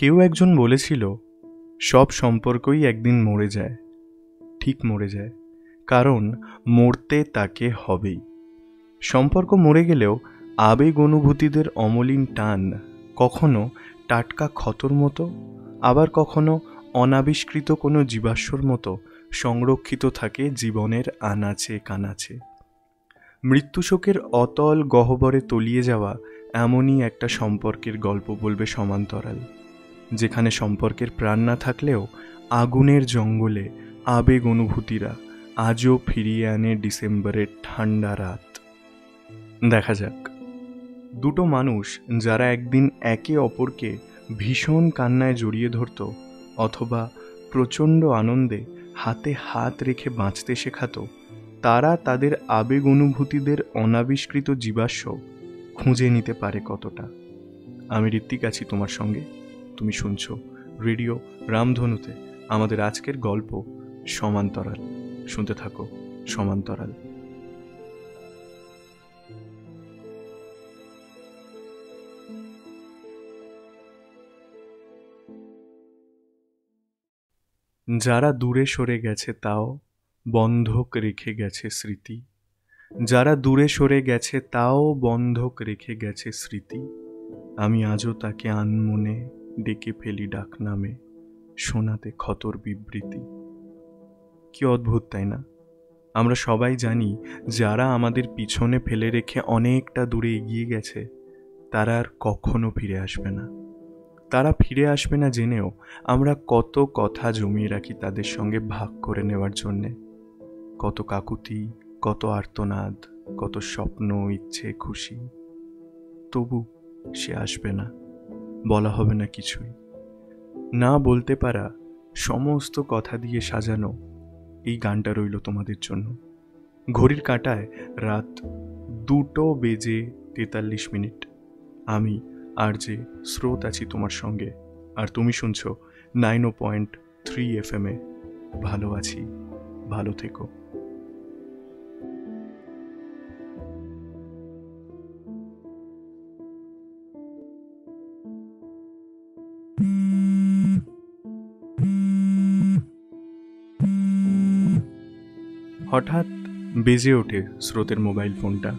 কেউ একজন বলেছিল সব সম্পর্কই একদিন মরে যায়, ঠিক মরে যায়, কারণ মরতে তাকে হবেই। সম্পর্ক মরে গেলেও আবেগ অনুভূতিদের অমলিন টান কখনো টাটকা ক্ষতর মতো, আবার কখনো অনাবিষ্কৃত কোনো জীবাশ্মর মতো সংরক্ষিত থাকে জীবনের আনাচে কানাচে। মৃত্যুশোকের অতল গহ্বরে তলিয়ে যাওয়া এমনই একটা সম্পর্কের গল্প বলবে সমান্তরাল, যেখানে সম্পর্কের প্রাণ না থাকলেও আগুনের জঙ্গলে আবেগ অনুভূতিরা আজও ফিরিয়ে আনে ডিসেম্বরের ঠান্ডা রাত। দেখা যাক, দুটো মানুষ যারা একদিন একে অপরকে ভীষণ কান্নায় জড়িয়ে ধরত অথবা প্রচণ্ড আনন্দে হাতে হাত রেখে বাঁচতে শেখাতো, তারা তাদের আবেগ অনুভূতিদের অনাবিষ্কৃত জীবাশ্ম খুঁজে নিতে পারে কতটা। আমি ঋত্বিক আছি তোমার সঙ্গে, তুমি শুনছো রেডিও রামধনুতে আমাদের আজকের গল্প সমান্তরাল। শুনতে থাকো সমান্তরাল। যারা দূরে সরে গেছে তাও বন্ধক রেখে গেছে স্মৃতি, যারা দূরে সরে গেছে তাও বন্ধক রেখে গেছে স্মৃতি, আমি আজও তাকে আনমনে ডেকে ফেলি ডাক নামে, শোনাতে ক্ষতর বিবৃতি। কি অদ্ভুত তাই না? আমরা সবাই জানি যারা আমাদের পিছনে ফেলে রেখে অনেকটা দূরে এগিয়ে গেছে তারা আর কখনো ফিরে আসবে না। তারা ফিরে আসবে না জেনেও আমরা কত কথা জমিয়ে রাখি তাদের সঙ্গে ভাগ করে নেওয়ার জন্যে। কত কাকুতি, কত আর্তনাদ, কত স্বপ্ন, ইচ্ছে, খুশি। তবু সে আসবে না, বলা হবে না কিছুই। না বলতে পারা সমস্ত কথা দিয়ে সাজানো এই গানটা রইল তোমাদের জন্য। ঘড়ির কাঁটায় রাত 2:43। আমি আরজে স্রোত আছি তোমার সঙ্গে, আর তুমি শুনছো 90.3 FM এ ভালো আছি, ভালো থেকো। হঠাৎ বেজে ওঠে স্রোতের মোবাইল ফোনটা।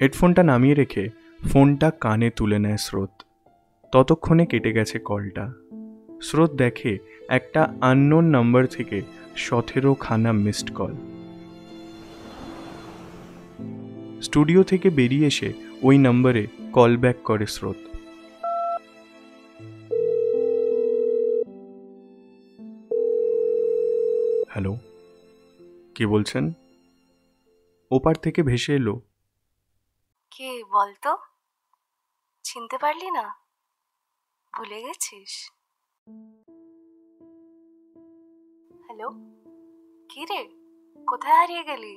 হেডফোনটা নামিয়ে রেখে ফোনটা কানে তুলে নেয় স্রোত। ততক্ষণে কেটে গেছে কলটা। স্রোত দেখে একটা আননোন নাম্বার থেকে 17খানা মিসড কল। স্টুডিও থেকে বেরিয়ে এসে ওই নাম্বারে কল ব্যাক করে স্রোত। হ্যালো, কে বলছেন? ওপার থেকে ভেসে এলো, কে বলতো? চিনতে পারলি না? ভুলে গেছিস? হ্যালো, কি রে, কোথায় হারিয়ে গেলি?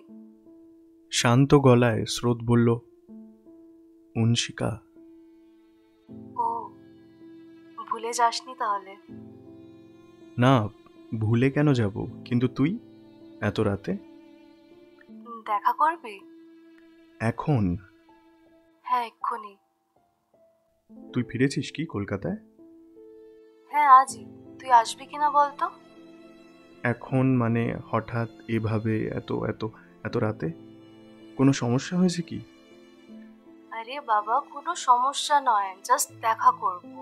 শান্ত গলায় স্রোত বলল, অনশিকা। ও, ভুলে যাসনি তাহলে? না, ভুলে কেন যাব, কিন্তু তুই এত রাতে? দেখা করবি? এখন? হ্যাঁ, এক্ষুনি। তুই ফিরেছিস কি কলকাতায়? হ্যাঁ, আজই। তুই আসবি কিনা বলতো? এখন মানে হঠাৎ এভাবে এত এত এত রাতে? কোনো সমস্যা হয়েছে কি? আরে বাবা, কোনো সমস্যা নয়, জাস্ট দেখা করব।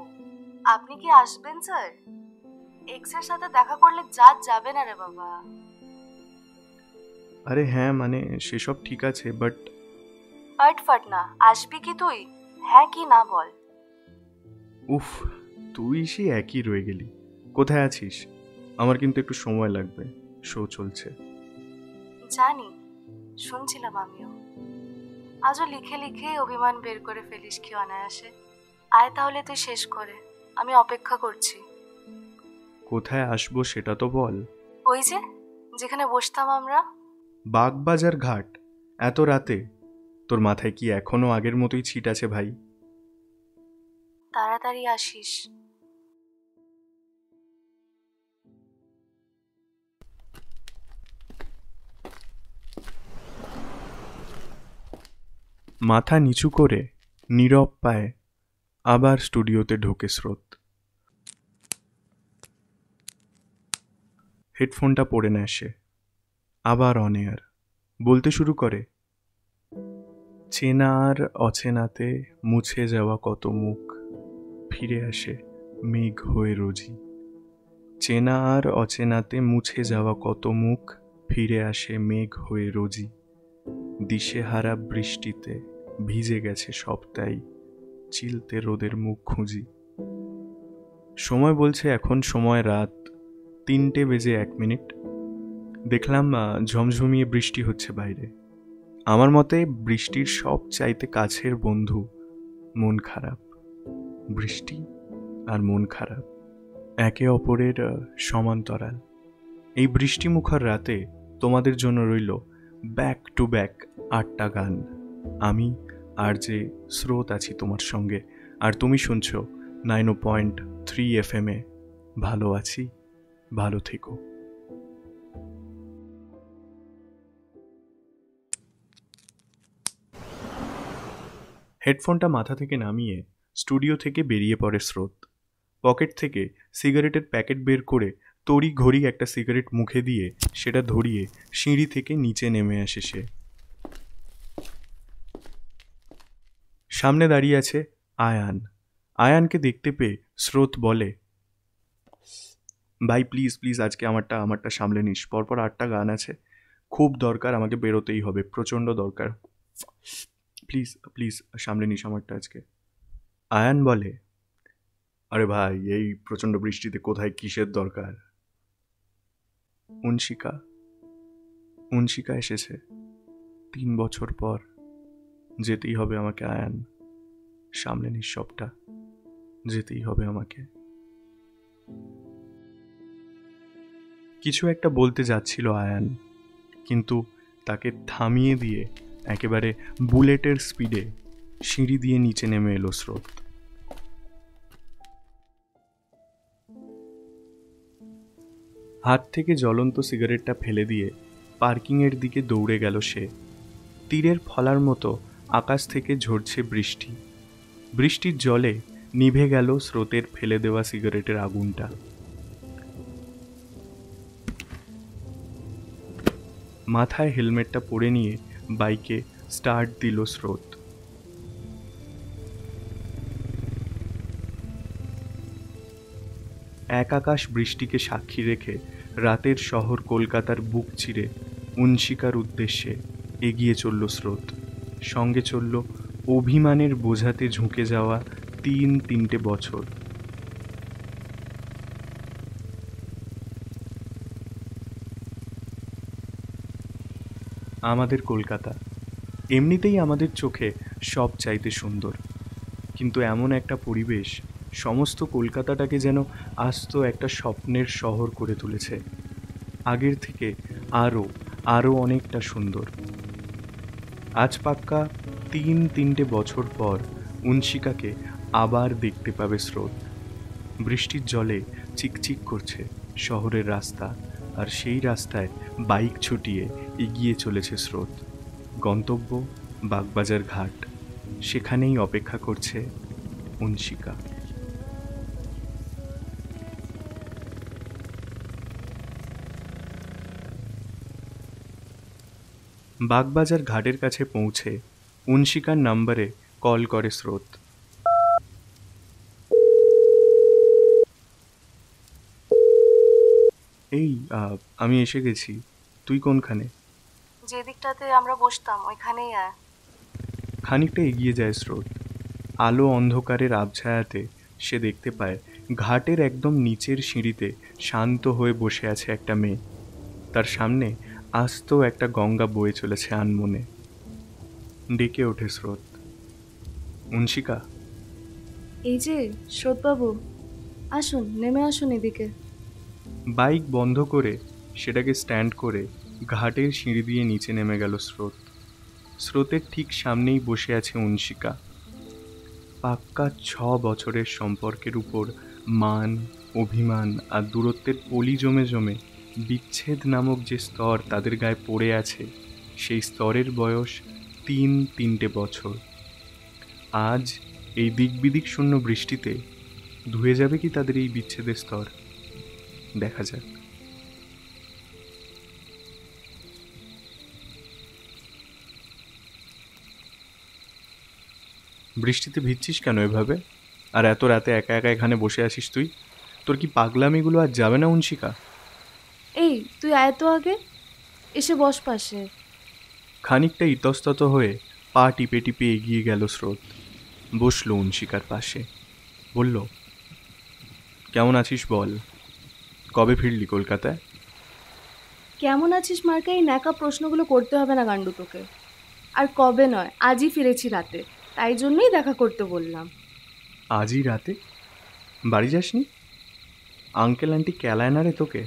আপনি কি আসবেন স্যার? এক্সের সাথে দেখা করলে যাবে না রে বাবা। আরে হ্যাঁ, মানে সেসব ঠিক আছে, বাট ফাট না, আসবি কি তুই? হ্যাঁ কি না বল। উফ, তুই সে একই রয়ে গেলি। কোথায় আছিস? আমার কিন্তু একটু সময় লাগবে, শো চলছে। জানি, শুনছিলাম আমিও। আজও লিখে লিখেই অভিমান বের করে ফেলিস কি অনায়াসে। আয় তাহলে তুই শেষ করে, আমি অপেক্ষা করছি। কোথায় আসবো সেটা তো বল। ওই যে যেখানে বসতাম আমরা। বাগবাজার ঘাট? এত রাতে? তোর মাথায় কি এখনো আগের মতোই ছিট আছে ভাই? তাড়াতাড়ি আসিস। মাথা নিচু করে নীরব পায়ে আবার স্টুডিওতে ঢোকে স্রোত। হেডফোনটা পড়ে নেয় সে। আবার অন এয়ার বলতে শুরু করে, চেনা আর অচেনাতে মুছে যাওয়া কত মুখ ফিরে আসে মেঘ হয়ে রোজি। চেনা আর অচেনাতে মুছে যাওয়া কত মুখ ফিরে আসে মেঘ হয়ে রোজি। দিশেহারা বৃষ্টিতে ভিজে গেছে সবটাই, চিলতে রোদের মুখ খুঁজি। সময় বলছে এখন সময় রাত 3:01। দেখলাম ঝমঝমিয়ে বৃষ্টি হচ্ছে বাইরে। আমার মতে বৃষ্টির সব চাইতে কাছের বন্ধু মন খারাপ। বৃষ্টি আর মন খারাপ একে অপরের সমান্তরাল। এই বৃষ্টিমুখর রাতে তোমাদের জন্য রইল ব্যাক টু ব্যাক 8টা গান। আমি আর যে স্রোত আছি তোমার সঙ্গে, আর তুমি শুনছ 90.3 FM-এ ভালো আছি, ভালো থেকো। হেডফোনটা মাথা থেকে নামিয়ে স্টুডিও থেকে বেরিয়ে পড়ে স্রোত। পকেট থেকে সিগারেটের প্যাকেট বের করে তড়ি ঘড়ি একটা সিগারেট মুখে দিয়ে সেটা ধরিয়ে সিঁড়ি থেকে নিচে নেমে আসে সে। সামনে দাঁড়িয়ে আছে আয়ান। আয়ানকে দেখতে পেয়ে স্রোত বলে, ভাই প্লিজ প্লিজ আজকে আমারটা সামলে নিস, পরপর 8টা গান আছে, খুব দরকার, আমাকে বেরোতেই হবে, প্রচণ্ড দরকার, প্লিজ প্লিজ সামলে নিস আমারটা আজকে। আয়ান বলে, আরে ভাই এই প্রচণ্ড বৃষ্টিতে কোথায় কিসের দরকার? উনশিকা এসেছে 3 বছর পর, যেতেই হবে আমাকে আয়ান, সামলে নিস সবটা, যেতেই হবে আমাকে। কিছু একটা বলতে যাচ্ছিল আয়ান, কিন্তু তাকে থামিয়ে দিয়ে একেবারে বুলেটের স্পিডে সিঁড়ি দিয়ে নিচে নেমে এলো স্রোত। হাত থেকে জ্বলন্ত সিগারেটটা ফেলে দিয়ে পার্কিংয়ের দিকে দৌড়ে গেল সে। তীরের ফলার মতো আকাশ থেকে ঝরছে বৃষ্টি। বৃষ্টির জলে নিভে গেল স্রোতের ফেলে দেওয়া সিগারেটের আগুনটা। মাথায় হেলমেটটা পরে নিয়ে বাইকে স্টার্ট দিল স্রোত। এক আকাশ বৃষ্টিকে সাক্ষী রেখে রাতের শহর কলকাতার বুক চিরে উনশিকার উদ্দেশ্যে এগিয়ে চলল স্রোত। সঙ্গে চলল অভিমানের বোঝাতে ঝুঁকে যাওয়া 3 বছর। আমাদের কলকাতা এমনিতেই আমাদের চোখে সব চাইতে সুন্দর, কিন্তু এমন একটা পরিবেশ সমস্ত কলকাতাটাকে যেন আস্ত একটা স্বপ্নের শহর করে তুলেছে। আগের থেকে আরও অনেকটা সুন্দর। আজ পাক্কা 3 বছর পর উনশিকাকে আবার দেখতে পাবে স্রোত। বৃষ্টির জলে চিকচিক করছে শহরের রাস্তা, আর সেই রাস্তায় বাইক ছুটিয়ে এগিয়ে চলেছে স্রোত। গন্তব্য বাগবাজার ঘাট, সেখানেই অপেক্ষা করছে উনশিকা। বাগবাজার ঘাটের কাছে পৌঁছে উনশিকার নাম্বারে কল করে স্রোত। এই আমি এসে গেছি, তুই কোনখানে? যে দিকটাতে আমরা বসতাম ওইখানেই আয়। খানিকটা এগিয়ে যায় স্রোত। আলো অন্ধকারের আবছায়াতে সে দেখতে পায় ঘাটের একদম নিচের সিঁড়িতে শান্ত হয়ে বসে আছে একটা মেয়ে। তার সামনে আস্ত একটা গঙ্গা বয়ে চলেছে আনমনে। ডেকে ওঠে স্রোত, উনশিকা। এই যে স্রোতবাবু, আসুন, নেমে আসুন এদিকে। বাইক বন্ধ করে সেটাকে স্ট্যান্ড করে ঘাটের সিঁড়ি দিয়ে নিচে নেমে গেল স্রোত। স্রোতের ঠিক সামনেই বসে আছে উনশিকা। পাক্কা 6 বছরের সম্পর্কের উপর মান, অভিমান আর দূরত্বের পলি জমে জমে বিচ্ছেদ নামক যে স্তর তাদের গায়ে পড়ে আছে, সেই স্তরের বয়স তিনটে বছর। আজ এই দিক বিদিক শূন্য বৃষ্টিতে ধুয়ে যাবে কি তাদের এই বিচ্ছেদের স্তর? দেখা যাক। বৃষ্টিতে ভিজছিস কেন এভাবে? আর এত রাতে একা একা এখানে বসে আছিস তুই? তোর কি পাগলামিগুলো আর যাবে না অংশিকা? এই তুই আয় তো আগে, এসে বস পাশে। খানিকটা ইতস্তত হয়ে পা টিপে টিপে এগিয়ে গেল স্রোত। বসলো অংশিকার পাশে। বলল, কেমন আছিস বল? কবে ফিরলি কলকাতায়? কেমন আছিস মার্কা, এই ন্যাকা প্রশ্নগুলো করতে হবে না গান্ডু তোকে। আর কবে নয়, আজই ফিরেছি রাতে, তাই জন্যই দেখা করতে বললাম। আজই রাতে? বাড়ি যাসনি? আঙ্কেল আন্টি কেলায় না রে তোকে?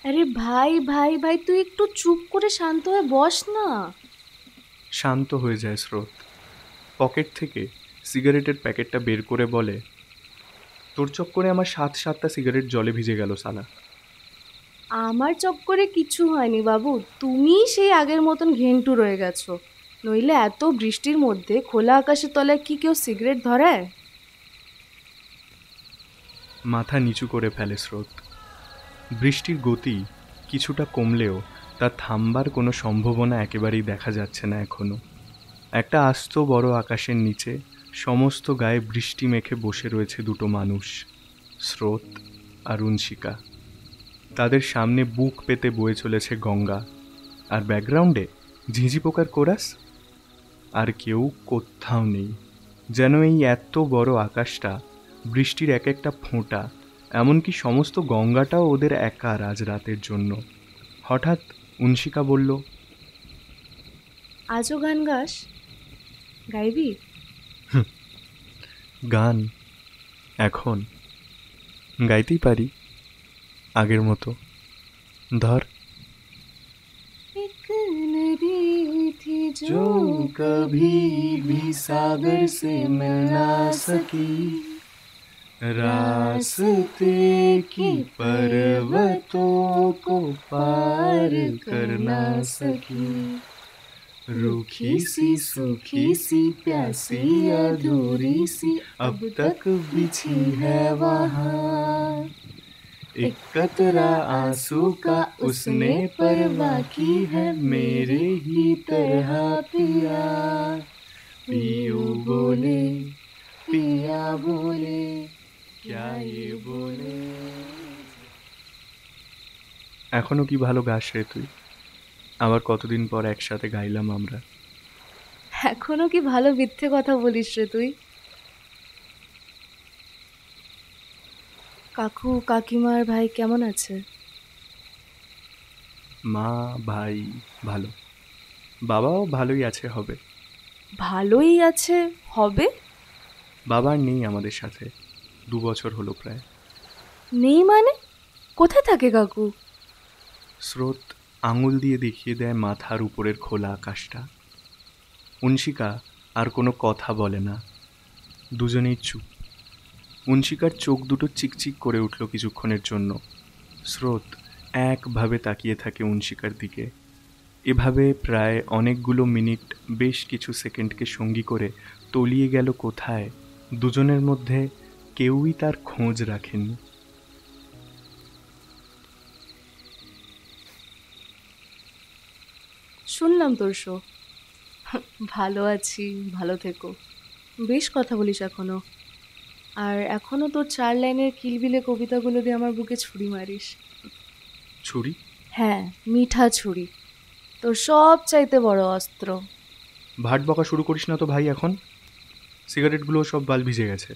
আরে ভাই ভাই ভাই, তুই একটু চুপ করে শান্ত হয়ে বস না। শান্ত হয়ে যায় স্রোত। পকেট থেকে সিগারেটের প্যাকেটটা বের করে বলে, তোর চক্করে আমার 7টা সিগারেট জলে ভিজে গেল সালা। আমার চক্করে কিছু হয়নি বাবু, তুমি সেই আগের মতন ঘেন্টু রয়ে গেছো। নইলে এত বৃষ্টির মধ্যে খোলা আকাশের তলায় কি কেউ সিগারেট ধরায়? মাথা নিচু করে ফেলে স্রোত। বৃষ্টির গতি কিছুটা কমলেও তা থামবার কোনো সম্ভাবনা একেবারেই দেখা যাচ্ছে না এখনো। একটা আস্ত বড় আকাশের নিচে সমস্ত গায়ে বৃষ্টি মেখে বসে রয়েছে দুটো মানুষ, স্রোত আর অংশিকা। তাদের সামনে বুক পেতে বয়ে চলেছে গঙ্গা, আর ব্যাকগ্রাউন্ডে ঝিঁঝি পোকার কোরাস। আর কেউ কোথাও নেই, যেন এই এত বড় আকাশটা, বৃষ্টির এক একটা ফোঁটা, এমনকি সমস্ত গঙ্গাটাও ওদের একার আজ রাতের জন্য। হঠাৎ অংশিকা বলল, আজও গান গাস? গাইবি? গান এখন গাইতেই পারি, আগের মতো। ধর। एक नदी थी जो कभी भी सागर से मिल ना सकी, रास्ते की पर्वतों को पार कर ना सकी, रूखी सी सूखी सी प्यासी अधूरी सी अब तक बिछी है वहाँ, एक कतरा आंसू का उसने परवाह की है मेरे ही तरह पिया, पियो बोले पिया बोले क्या ये बोले। এখনো কি ভালো গাস রে তুই? আবার কতদিন পর একসাথে গাইলাম আমরা। এখনো কি ভালো মিথ্যে কথা বলিস রে তুই? কাকু কাকিমার ভাই কেমন আছে? মা ভাই ভালো, বাবাও ভালোই আছে হবে। ভালোই আছে হবে? বাবা আর নেই আমাদের সাথে, 2 বছর হলো প্রায়। নেই মানে? কোথায় থাকে কাকু? স্রোত আঙুল দিয়ে দেখিয়ে দেয় মাথার উপরের খোলা আকাশটা। অংশিকা আর কোনো কথা বলে না, দুজনেই চুপ। অংশিকার চোখ দুটো চিকচিক করে উঠল কিছুক্ষণের জন্য। স্রোত একভাবে তাকিয়ে থাকে অংশিকার দিকে। এভাবে প্রায় অনেকগুলো মিনিট, বেশ কিছু সেকেন্ডকে সঙ্গী করে তলিয়ে গেল কোথায়, দুজনের মধ্যে কেউই তার খোঁজ রাখেনি। শুনলাম তোর শো। ভালো আছি, ভালো থেকো। বেশ কথা বলিস এখনো। আর এখনো তোর 4 লাইনের কিলবিলে কবিতাগুলো দিয়ে আমার বুকে ছুরি মারিস। ছুরি? হ্যাঁ, মিঠা ছুরি, তোর সব চাইতে বড় অস্ত্র। ভাট বকা শুরু করিস না তো ভাই এখন। সিগারেটগুলো সব বাল ভিজে গেছে।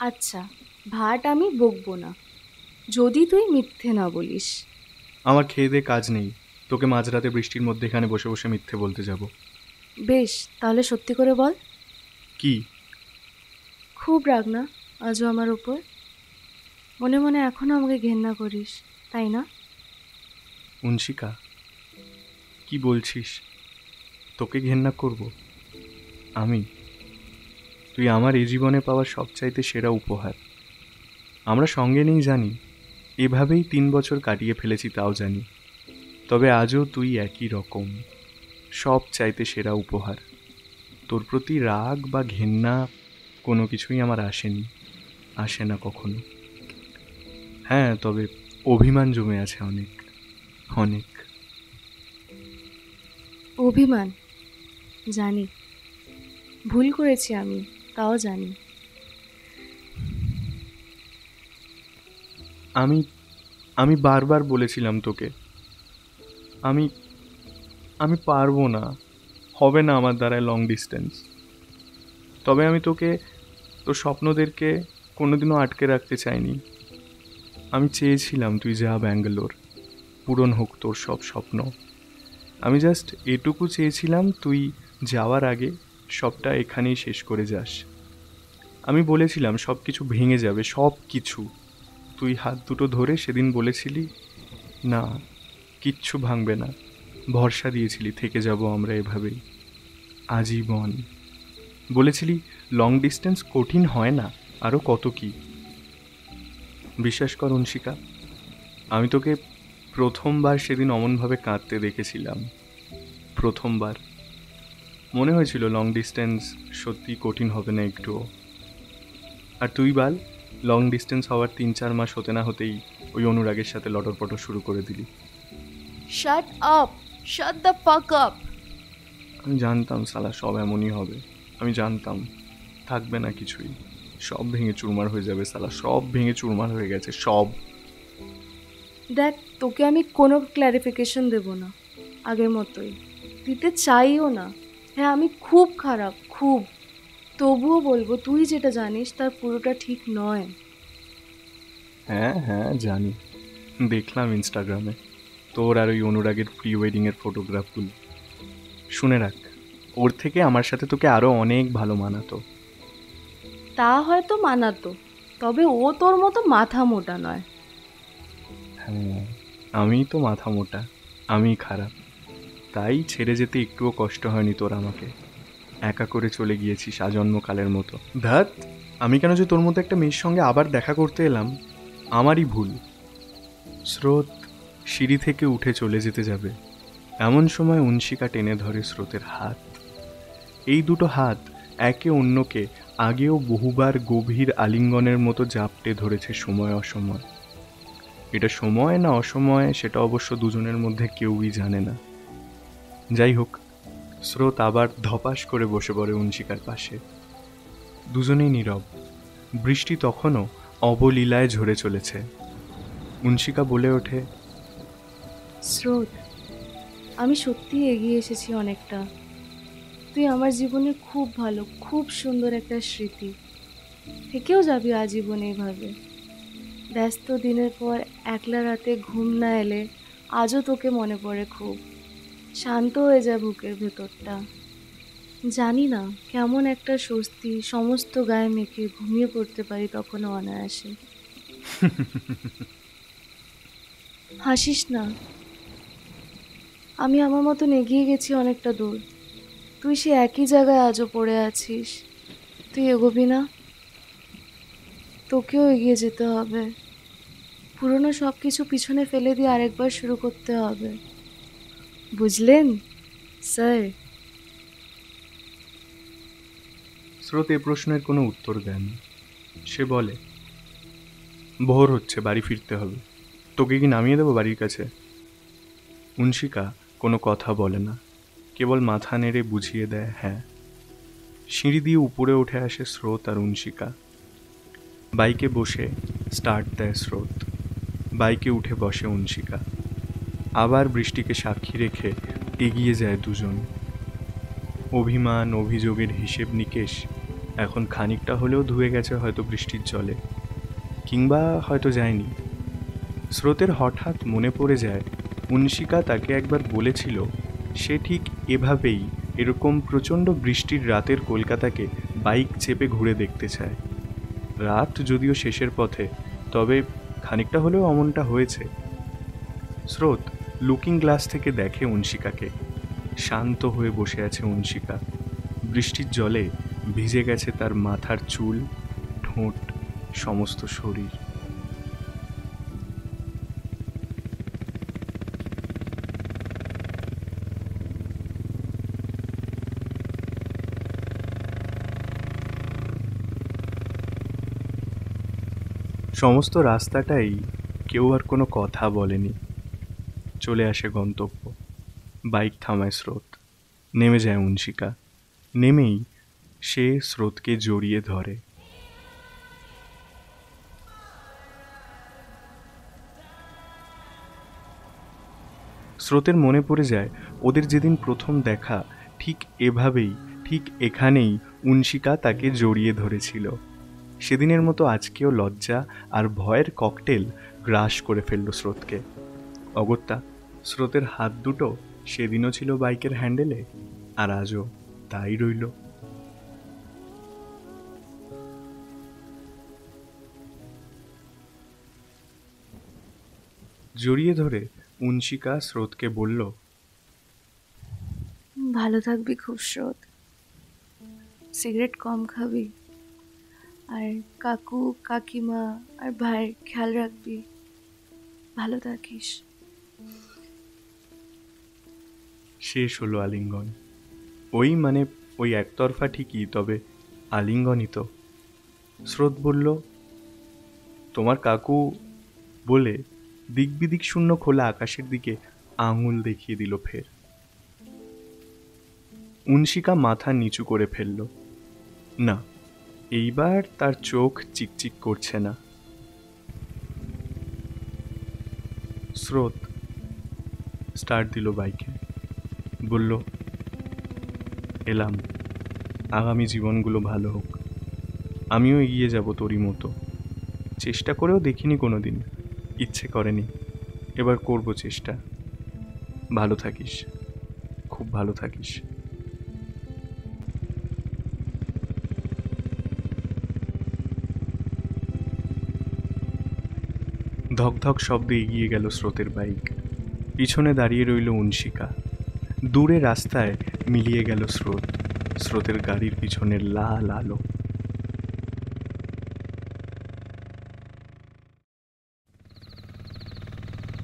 আচ্ছা, ভাট আমি বকবো না, যদি তুই মিথ্যে না বলিস। আমার খেয়ে দে কাজ নেই, তোকে মাঝরাতে বৃষ্টির মধ্যে এখানে বসে বসে মিথ্যে বলতে যাব। বেশ, তাহলে সত্যি করে বল। কি? খুব রাগ না আজও আমার উপর? মনে মনে এখনো আমাকে ঘেন্না করিস, তাই না? অংশিকা, কি বলছিস? তোকে ঘেন্না করব আমি? তুই আমার এই জীবনে পাওয়া সবচাইতে সেরা উপহার। আমরা সঙ্গে নেই জানি, এভাবেই 3 বছর কাটিয়ে ফেলেছি তাও জানি, তবে আজও তুই একই রকম, সব চাইতে সেরা উপহার। তোর প্রতি রাগ বা ঘেন্না কোনো কিছুই আমার আসেনি, আসে না কখনো। হ্যাঁ, তবে অভিমান জমে আছে অনেক, অনেক। অভিমান? জানি, ভুল করেছি আমি, তাও জানি। আমি আমি বারবার বলেছিলাম তোকে, আমি আমি পারবো না, হবে না আমার দ্বারায় লং ডিস্টেন্স। তবে আমি তোকে, তোর স্বপ্নদেরকে কোনোদিনও আটকে রাখতে চাইনি। আমি চেয়েছিলাম তুই যা ব্যাঙ্গালোর, পূরণ হোক তোর সব স্বপ্ন। আমি জাস্ট এটুকু চেয়েছিলাম তুই যাওয়ার আগে সবটা এখানেই শেষ করে যাস। আমি বলেছিলাম সব কিছু ভেঙে যাবে, সব কিছু। তুই হাত দুটো ধরে সেদিন বলেছিলি না, কিচ্ছু ভাঙবে না, ভরসা দিয়েছিলি থেকে যাব আমরা এভাবেই আজীবন। বলেছিলি লং ডিস্টেন্স কঠিন হয় না, আরও কত কি। বিশ্বাস কর অংশিকা, আমি তোকে প্রথমবার সেদিন অমনভাবে কাঁদতে দেখেছিলাম। প্রথমবার মনে হয়েছিল লং ডিস্টেন্স সত্যি কঠিন হবে না একটুও। আর তুই বল, লং ডিস্টেন্স হওয়ার 3-4 মাস হতে না হতেই ওই অনুরাগের সাথে লটর পটর শুরু করে দিলি। Shut up, shut the fuck up. আমি জানতাম শালা সব এমনই হবে, আমি জানতাম থাকবে না কিছুই, সব ভেঙে চুরমার হয়ে যাবে শালা, সব ভেঙে চুরমার হয়ে গেছে সব। দেখ, তোকে আমি কোনো ক্ল্যারিফিকেশন দেব না, আগের মতোই দিতে চাইও না। হ্যাঁ, আমি খুব খারাপ, খুব। তবুও বলবো, তুই যেটা জানিস তার পুরোটা ঠিক নয়। হ্যাঁ হ্যাঁ জানি, দেখলাম ইনস্টাগ্রামে তোর আর ওই অনুরাগের প্রি ওয়েডিংয়ের ফটোগ্রাফগুলো। শুনে রাখ, ওর থেকে আমার সাথে তোকে আরও অনেক ভালো মানাতো। তা হয়তো মানাতো, তবে ও তোর মতো মাথা মোটা নয়। হ্যাঁ, আমি তো মাথা মোটা, আমি খারাপ, তাই ছেড়ে যেতে একটুও কষ্ট হয়নি তোর আমাকে। একা করে চলে গিয়েছিস আজন্মকালের মতো। ধ্যাত, আমি কেন যে তোর মতো একটা মেয়ের সঙ্গে আবার দেখা করতে এলাম, আমারই ভুল। স্রোত সিঁড়ি থেকে উঠে চলে যেতে যাবে, এমন সময় অংশিকা টেনে ধরে স্রোতের হাত। এই দুটো হাত একে অন্যকে আগেও বহুবার গভীর আলিঙ্গনের মতো জাপটে ধরেছে সময় অসময়। এটা সময় না অসময় সেটা অবশ্য দুজনের মধ্যে কেউই জানে না। যাই হোক, স্রোত আবার ধপাস করে বসে পড়ে অংশিকার পাশে। দুজনেই নীরব, বৃষ্টি তখনও অবলীলায় ঝরে চলেছে। অংশিকা বলে ওঠে, স্রোত, আমি সত্যিই এগিয়ে এসেছি অনেকটা। তুই আমার জীবনে খুব ভালো, খুব সুন্দর একটা স্মৃতি, থেকেও যাবি আজীবন এইভাবে। ব্যস্ত দিনের পর একলা রাতে ঘুম না এলে আজও তোকে মনে পড়ে খুব। শান্ত হয়ে যায় বুকের ভেতরটা। জানি না কেমন একটা স্বস্তি সমস্ত গায়ে মেখে ঘুমিয়ে পড়তে পারি তখনও অনায়াসে। হাসিস না, আমি আমার মতন এগিয়ে গেছি অনেকটা দূর। তুই সে একই জায়গায় আজও পড়ে আছিস। তুই এগোবি না? তোকেও এগিয়ে যেতে হবে। পুরনো সব কিছু পিছনে ফেলে দিয়ে আরেকবার শুরু করতে হবে, বুঝলেন স্যার? স্রোত এ প্রশ্নের কোনো উত্তর দেন। সে বলে, ভোর হচ্ছে, বাড়ি ফিরতে হবে, তোকে কি নামিয়ে দেবো বাড়ির কাছে? অংশিকা কোনো কথা বলে না, কেবল মাথা নেড়ে বুঝিয়ে দেয় হ্যাঁ। সিঁড়ি দিয়ে উপরে উঠে আসে স্রোত আর অংশিকা। বাইকে বসে স্টার্ট দেয় স্রোত, বাইকে উঠে বসে অংশিকা। আবার বৃষ্টিকে সাক্ষী রেখে এগিয়ে যায় দুজন। অভিমান অভিযোগের হিসেব নিকেশ এখন খানিকটা হলেও ধুয়ে গেছে হয়তো বৃষ্টির জলে, কিংবা হয়তো যায়নি। স্রোতের হঠাৎ মনে পড়ে যায় অংশিকা তাকে একবার বলেছিল সে ঠিক এভাবেই এরকম প্রচণ্ড বৃষ্টির রাতের কলকাতাকে বাইক চেপে ঘুরে দেখতে চায়। রাত যদিও শেষের পথে, তবে খানিকটা হলেও অমনটা হয়েছে। স্রোত লুকিং গ্লাস থেকে দেখে অংশিকাকে। শান্ত হয়ে বসে আছে অংশিকা, বৃষ্টির জলে ভিজে গেছে তার মাথার চুল, ঠোঁট, সমস্ত শরীর। সমস্ত রাস্তাটাই কেউ আর কোনো কথা বলেনি। চলে আসে গন্তব্য। বাইক থামায় স্রোত, নেমে যায় অংশিকা। নেমেই সে স্রোতকে জড়িয়ে ধরে। স্রোতের মনে পড়ে যায় ওদের যেদিন প্রথম দেখা, ঠিক এভাবেই, ঠিক এখানেই অংশিকা তাকে জড়িয়ে ধরেছিল। সেদিনের মতো আজকেও লজ্জা আর ভয়ের ককটেল গ্রাস করে ফেলল স্রোতকে। অগত্যা স্রোতের হাত দুটো সেদিনও ছিল বাইকের হ্যান্ডেলে, আর আজও তাই রইল। জড়িয়ে ধরে অংশিকা স্রোতকে বলল, ভালো থাকবি খুব স্রোত, সিগারেট কম খাবি, আর কাকু কাকিমা আর ভাইয়ের খেয়াল রাখবি, ভালো থাকিস। শেষ হলো আলিঙ্গন। ওই একতরফা ঠিকই, তবে আলিঙ্গনই তো। স্রোত বলল, তোমার কাকু, বলে দিকবিদিক শূন্য খোলা আকাশের দিকে আঙুল দেখিয়ে দিল ফের। অংশিকা মাথা নিচু করে ফেলল। না, এইবার তার চোখ চিকচিক করছে না। স্রোত স্টার্ট দিল বাইকে, বলল, এলাম, আগামী জীবনগুলো ভালো হোক, আমিও এগিয়ে যাব তোরই মতো। চেষ্টা করেও দেখিনি কোনোদিন, ইচ্ছে করেনি, এবার করব চেষ্টা। ভালো থাকিস, খুব ভালো থাকিস। ধকধক শব্দে এগিয়ে গেল স্রোতের বাইক। পিছনে দাঁড়িয়ে রইল অংশিকা। দূরে রাস্তায় মিলিয়ে গেল স্রোত, স্রোতের গাড়ির পিছনের লাল আলো।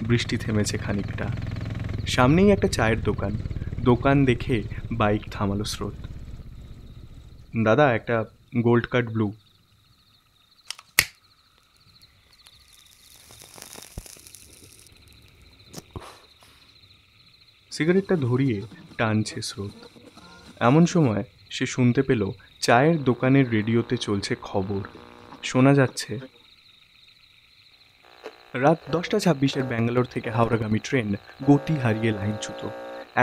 বৃষ্টি থেমেছে খানিকটা। সামনেই একটা চায়ের দোকান। দোকান দেখে বাইক থামালো স্রোত। দাদা, একটা গোল্ড কার্ড ব্লু। সিগারেটটা ধরিয়ে টানছে স্রোত। এমন সময় সে শুনতে পেল চায়ের দোকানের রেডিওতে চলছে খবর। শোনা যাচ্ছে, রাত 10:26 ব্যাঙ্গালোর থেকে হাওড়াগামী ট্রেন গতি হারিয়ে লাইনচ্যুত।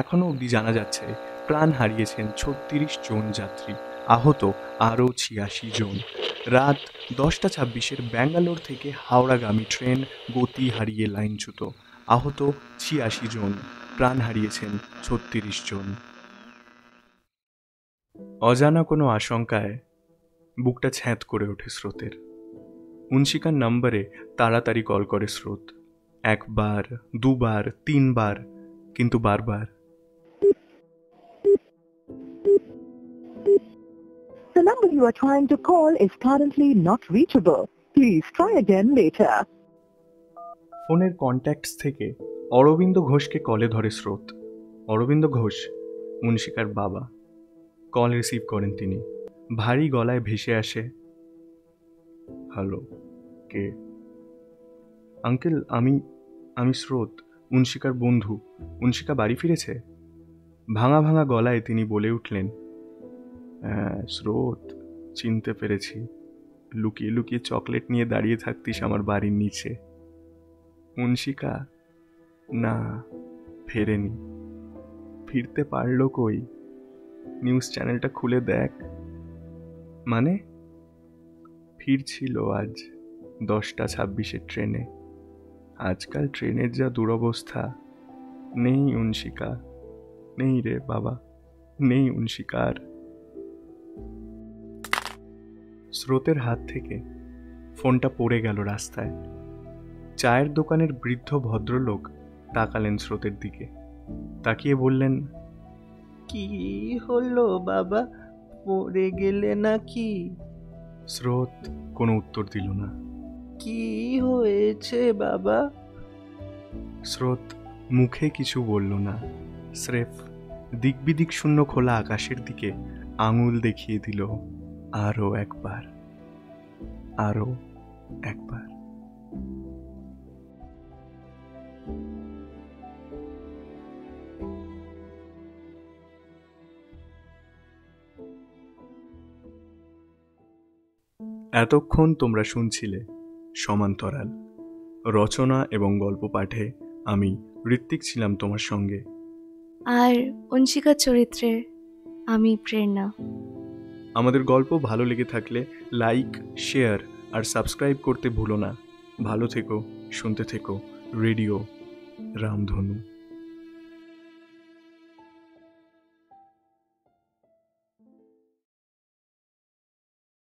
এখনও অবধি জানা যাচ্ছে প্রাণ হারিয়েছেন 36 জন যাত্রী, আহত আরও 86 জন। রাত 10:26 ব্যাঙ্গালোর থেকে হাওড়াগামী ট্রেন গতি হারিয়ে লাইনচ্যুত, আহত 86 জন, প্রাণ হারিয়েছেন 36 জন। অজানা কোনো আশঙ্কায় বুকটা ছ্যাঁত করে ওঠে স্রোতের। অংশিকার নম্বরে তাড়াতাড়ি কল করে স্রোত। একবার, দুবার, তিনবার, কিন্তু বারবার। The number you are trying to call is currently not reachable. Please try again later. ফোনের কন্ট্যাক্টস থেকে অরবিন্দ ঘোষকে কলে ধরে স্রোত। অরবিন্দ ঘোষ অংশিকার বাবা। কল রিসিভ করেন তিনি। ভারী গলায় ভেসে আসে, হ্যালো, কে? আঙ্কেল, আমি স্রোত, অংশিকার বন্ধু। অংশিকা বাড়ি ফিরেছে? ভাঙা ভাঙা গলায় তিনি বলে উঠলেন, হ্যাঁ স্রোত, চিনতে পেরেছি। লুকিয়ে লুকিয়ে চকলেট নিয়ে দাঁড়িয়ে থাকতিস আমার বাড়ির নিচে। অংশিকা? না, ফেরেনি। ফিরতে পারলো কই? নিউজ চ্যানেলটা খুলে দেখ। মানে? ফিরছিল আজ 10:26 ট্রেনে। আজকাল ট্রেনের যা দুরবস্থা। নেই অংশিকা, নেই রে বাবা, নেই অংশিকার। স্রোতের হাত থেকে ফোনটা পড়ে গেল রাস্তায়। চায়ের দোকানের বৃদ্ধ ভদ্রলোক তাকালেন স্রোতের দিকে, তাকিয়ে বললেন, কি হলো বাবা, পড়ে গেলে নাকি? স্রোত কোনো উত্তর দিল না। কি হয়েছে বাবা? স্রোত মুখে কিছু বলল না, স্রেফ দিকবিদিক শূন্য খোলা আকাশের দিকে আঙুল দেখিয়ে দিল, আরও একবার, আরও একবার। এতক্ষণ তোমরা শুনছিলে সমান্তরাল। রচনা এবং গল্প পাঠে আমি ঋত্বিক ছিলাম তোমার সঙ্গে। আর অঞ্চিকার চরিত্রে আমি প্রেরণা। আমাদের গল্প ভালো লেগে থাকলে লাইক, শেয়ার আর সাবস্ক্রাইব করতে ভুলো না। ভালো থেকো, শুনতে থেকো রেডিও রামধনু।